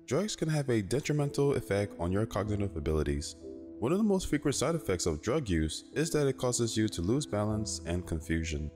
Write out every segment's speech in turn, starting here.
Drugs can have a detrimental effect on your cognitive abilities. One of the most frequent side effects of drug use is that it causes you to lose balance and confusion.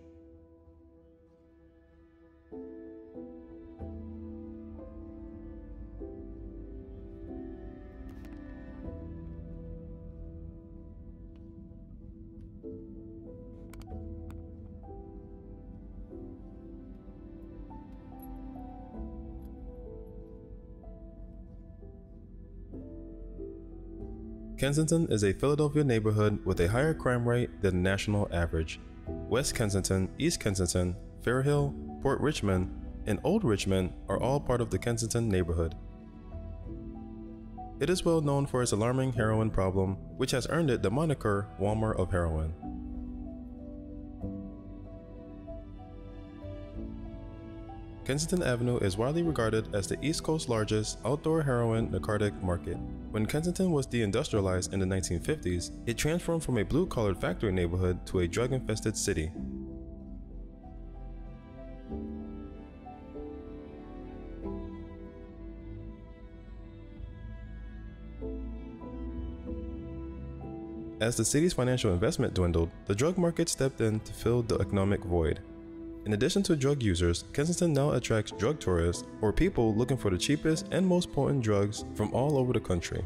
Kensington is a Philadelphia neighborhood with a higher crime rate than the national average. West Kensington, East Kensington, Fair Hill, Port Richmond, and Old Richmond are all part of the Kensington neighborhood. It is well known for its alarming heroin problem, which has earned it the moniker Walmart of heroin. Kensington Avenue is widely regarded as the East Coast's largest outdoor heroin narcotic market. When Kensington was deindustrialized in the 1950s, it transformed from a blue-collar factory neighborhood to a drug-infested city. As the city's financial investment dwindled, the drug market stepped in to fill the economic void. In addition to drug users, Kensington now attracts drug tourists, or people looking for the cheapest and most potent drugs from all over the country.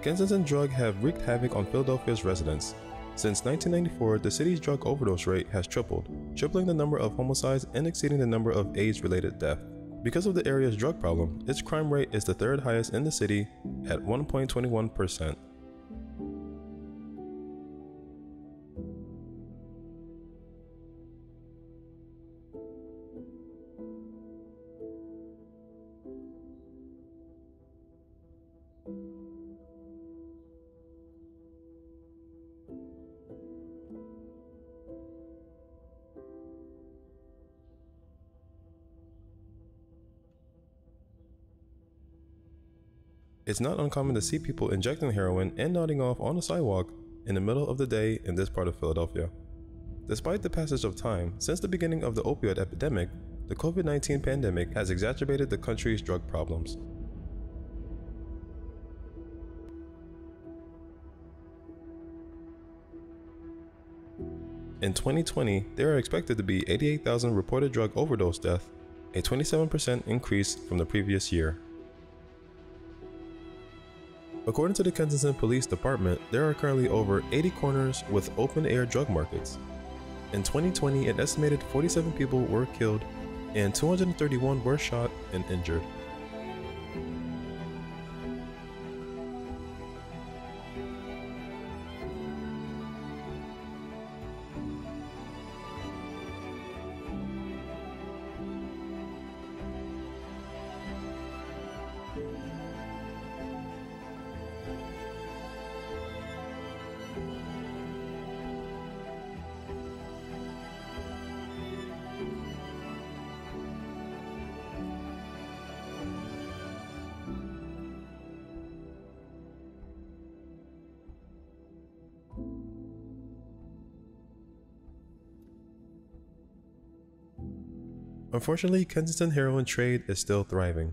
Kensington drugs have wreaked havoc on Philadelphia's residents. Since 1994, the city's drug overdose rate has tripled, tripling the number of homicides and exceeding the number of AIDS-related deaths. Because of the area's drug problem, its crime rate is the third highest in the city at 1.21%. It's not uncommon to see people injecting heroin and nodding off on the sidewalk in the middle of the day in this part of Philadelphia. Despite the passage of time, since the beginning of the opioid epidemic, the COVID-19 pandemic has exacerbated the country's drug problems. In 2020, there are expected to be 88,000 reported drug overdose deaths, a 27% increase from the previous year. According to the Kensington Police Department, there are currently over 80 corners with open-air drug markets. In 2020, an estimated 47 people were killed and 231 were shot and injured. Unfortunately, Kensington heroin trade is still thriving.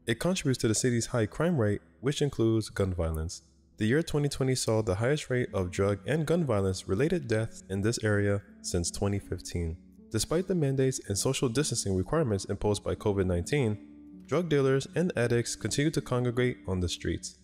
It contributes to the city's high crime rate, which includes gun violence. The year 2020 saw the highest rate of drug and gun violence related deaths in this area since 2015. Despite the mandates and social distancing requirements imposed by COVID-19, drug dealers and addicts continue to congregate on the streets.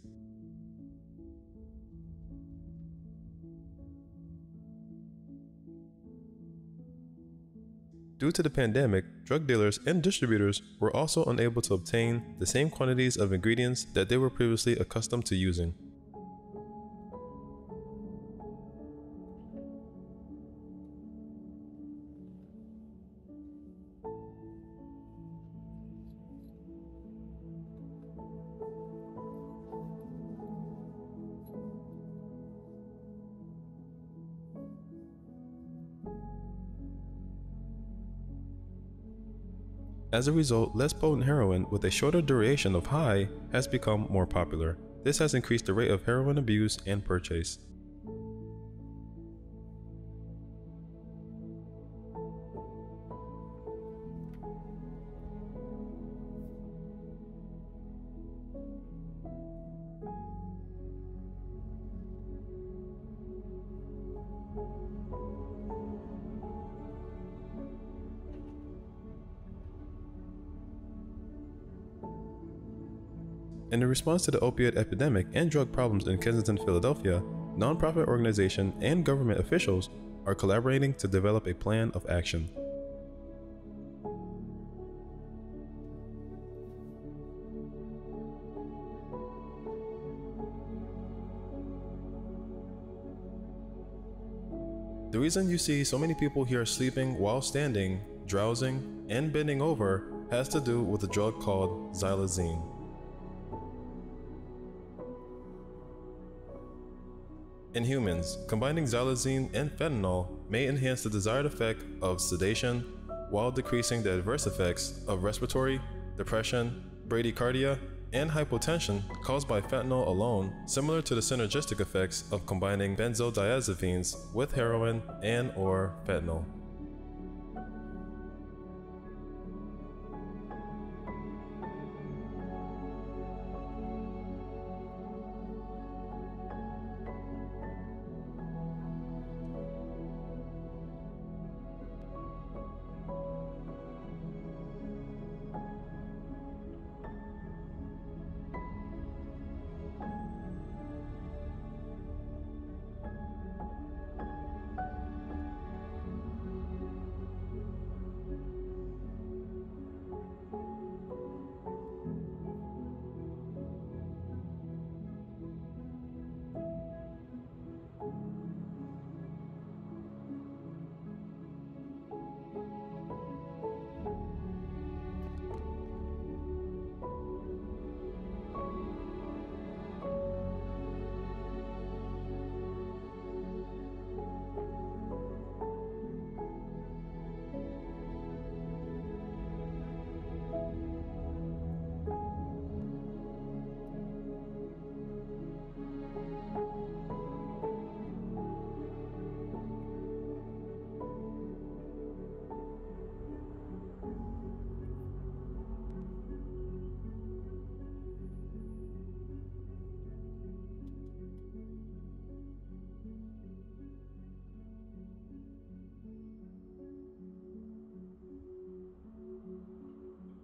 Due to the pandemic, drug dealers and distributors were also unable to obtain the same quantities of ingredients that they were previously accustomed to using. As a result, less potent heroin with a shorter duration of high has become more popular. This has increased the rate of heroin abuse and purchase. In response to the opioid epidemic and drug problems in Kensington, Philadelphia, nonprofit organizations and government officials are collaborating to develop a plan of action. The reason you see so many people here sleeping while standing, drowsing, and bending over has to do with a drug called xylazine. In humans, combining xylazine and fentanyl may enhance the desired effect of sedation while decreasing the adverse effects of respiratory, depression, bradycardia, and hypotension caused by fentanyl alone, similar to the synergistic effects of combining benzodiazepines with heroin and/or fentanyl.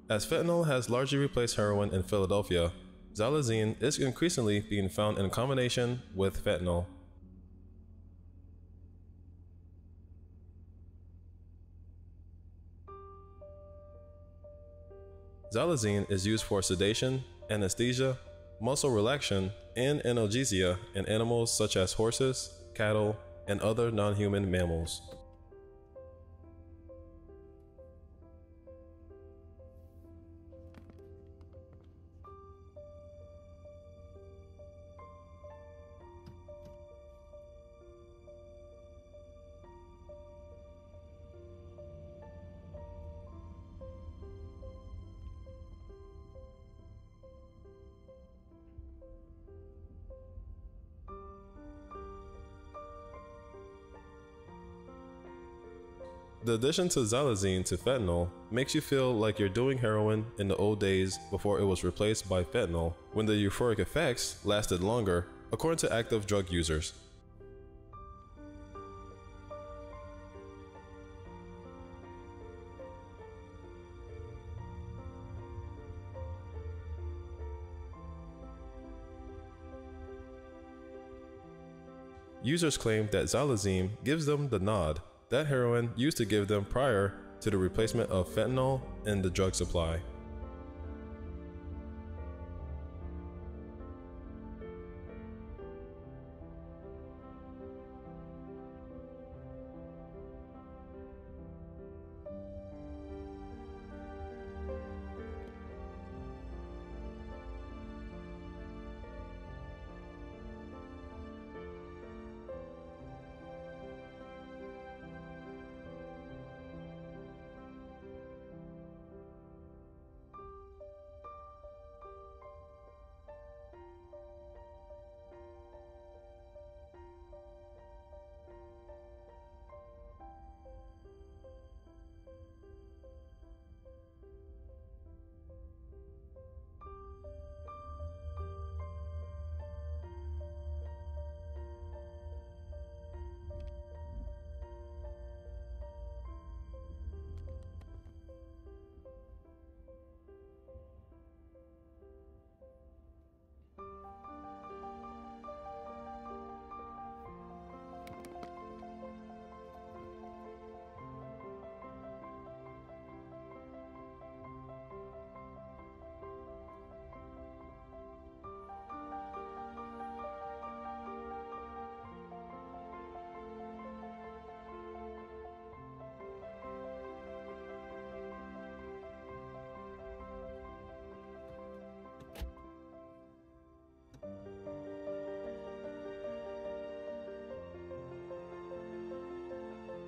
As fentanyl has largely replaced heroin in Philadelphia, xylazine is increasingly being found in combination with fentanyl. Xylazine is used for sedation, anesthesia, muscle relaxation, and analgesia in animals such as horses, cattle, and other non-human mammals. The addition to xylazine to fentanyl makes you feel like you're doing heroin in the old days before it was replaced by fentanyl, when the euphoric effects lasted longer, according to active drug users. Users claim that xylazine gives them the nod that heroin used to give them prior to the replacement of fentanyl in the drug supply.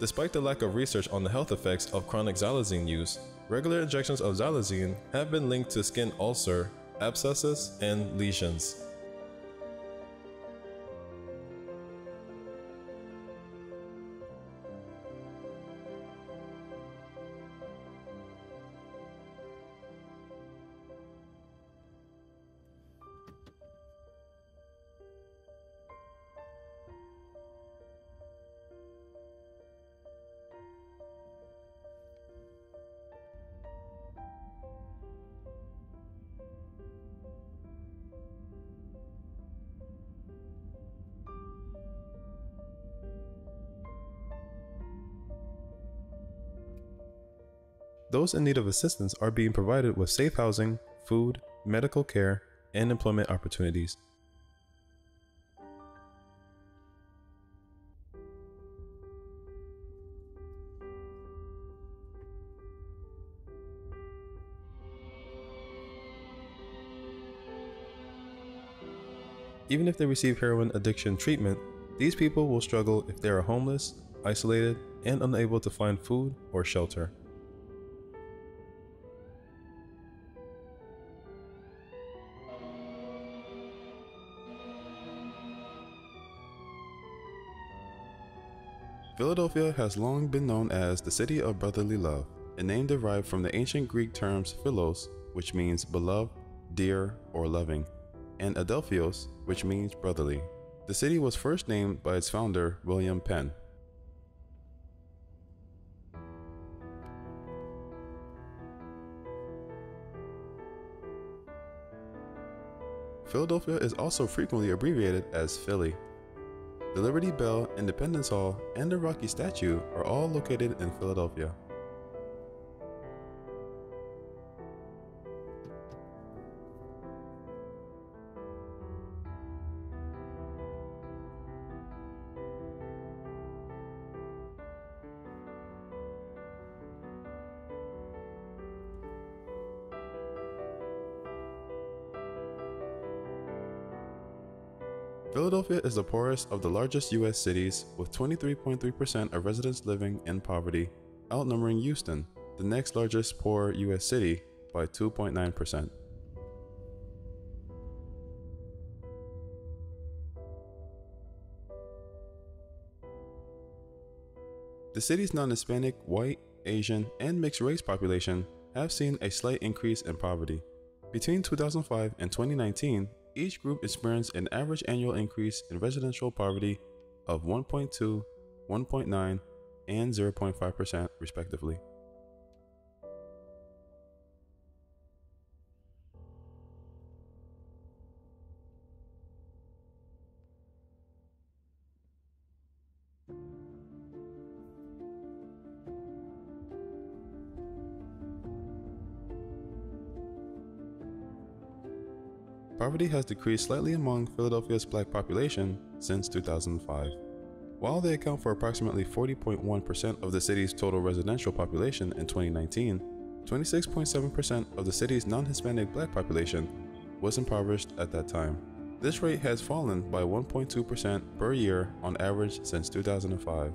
Despite the lack of research on the health effects of chronic xylazine use, regular injections of xylazine have been linked to skin ulcer, abscesses, and lesions. Those in need of assistance are being provided with safe housing, food, medical care, and employment opportunities. Even if they receive heroin addiction treatment, these people will struggle if they are homeless, isolated, and unable to find food or shelter. Philadelphia has long been known as the City of Brotherly Love, a name derived from the ancient Greek terms philos, which means beloved, dear, or loving, and adelphios, which means brotherly. The city was first named by its founder, William Penn. Philadelphia is also frequently abbreviated as Philly. The Liberty Bell, Independence Hall, and the Rocky statue are all located in Philadelphia. Philadelphia is the poorest of the largest U.S. cities, with 23.3% of residents living in poverty, outnumbering Houston, the next largest poor U.S. city, by 2.9%. The city's non-Hispanic, white, Asian, and mixed race population have seen a slight increase in poverty. Between 2005 and 2019, each group experienced an average annual increase in residential poverty of 1.2, 1.9, and 0.5% respectively. Poverty has decreased slightly among Philadelphia's black population since 2005. While they account for approximately 40.1% of the city's total residential population in 2019, 26.7% of the city's non-Hispanic black population was impoverished at that time. This rate has fallen by 1.2% per year on average since 2005.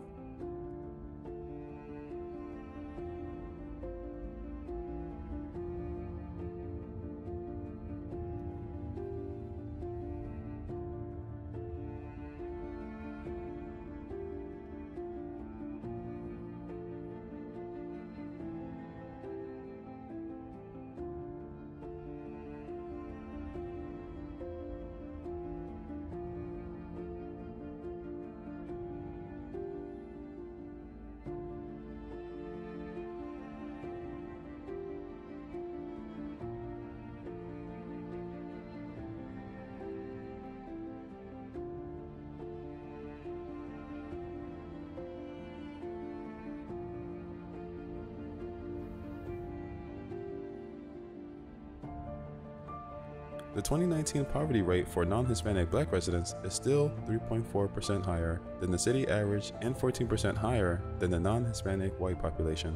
The 2019 poverty rate for non-Hispanic black residents is still 3.4% higher than the city average and 14% higher than the non-Hispanic white population.